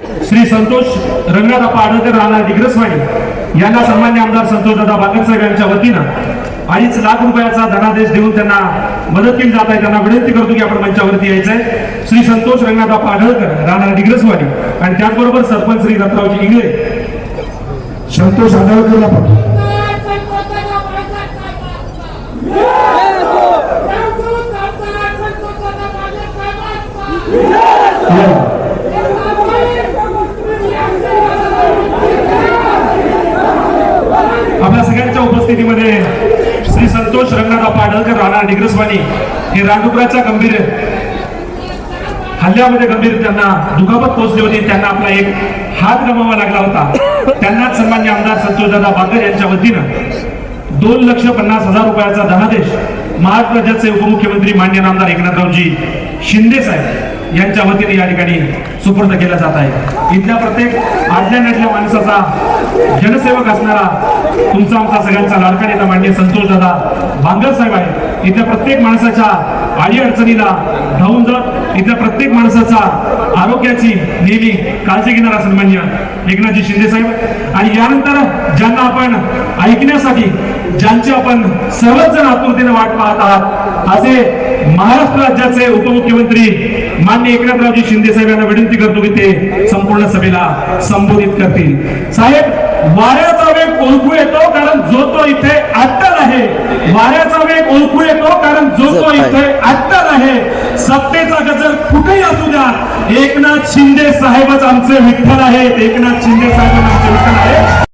श्री संतोष रंगनाथ आडकर राहणार दिग्रसवाडी यांना सन्मान्य आमदार संतोषदादा बागल साहेब यांच्या वतीनं 2.5 लाख रुपयाचा धनादेश देऊन त्यांना मदत केली जात आहे। त्यांना विनंती करतो की आपण मंचावरती यायचंय। श्री संतोष रंगनाथ आडकर राहणार दिग्रसवाडी आणि त्याचबरोबर सरपंच श्री दत्तरावजी इंगळे संतोष आडळकरला पाठवा। आपल्या सगळ्यांच्या उपस्थितीमध्ये श्री संतोष रंगनाथ आडळकर राहणार डिग्रसवाडी हे रानडुकराच्या गंभीर हल्ल्यामध्ये गंभीर त्यांना दुखापत पोहोचली होती। त्यांना आपला एक हात गमावा लागला होता। त्यांनाच सन्मान्य आमदार संतोषदादा बागल यांच्या वतीनं 2,50,000 रुपयाचा धनादेश महाराष्ट्र राज्याचे उपमुख्यमंत्री माननीय आमदार एकनाथरावजी शिंदे साहेब यांच्या वतीने या ठिकाणी सुपूर्द केला जात आहे। इथल्या प्रत्येक आदल्या नडल्या माणसाचा जनसेवक असणारा तुमचा आमचा सगळ्यांचा लाडका नेता माननीय संतोषदादा बांगर साहेब आहे। इथल्या प्रत्येक माणसाच्या अडीअडचणीला धावून जात इथल्या प्रत्येक माणसाचा आरोग्याची नेहमी काळजी घेणारा सन्मान्य एकनाथजी शिंदे साहेब आणि यानंतर ज्यांना आपण ऐकण्यासाठी ज्यांची आपण सर्वच जण आतुरतेने वाट पाहत आहात असे महाराष्ट्र राज्याचे उपमुख्यमंत्री माननीय एकनाथरावजी शिंदे साहेब यांना विनंती करतो की ते संपूर्ण सभेला संबोधित करतील। साहेब वाऱ्याचा वेग ओळखू येतो कारण जो तो इथे अट्टल आहे। वाऱ्याचा वेग ओळखू येतो कारण जो तो इथे अट्टल आहे। सत्तेचा गजर कुठेही असू द्या एकनाथ शिंदे साहेबच आमचे विठ्ठल आहेत। एकनाथ शिंदे साहेब आमचे विठ्ठल आहेत।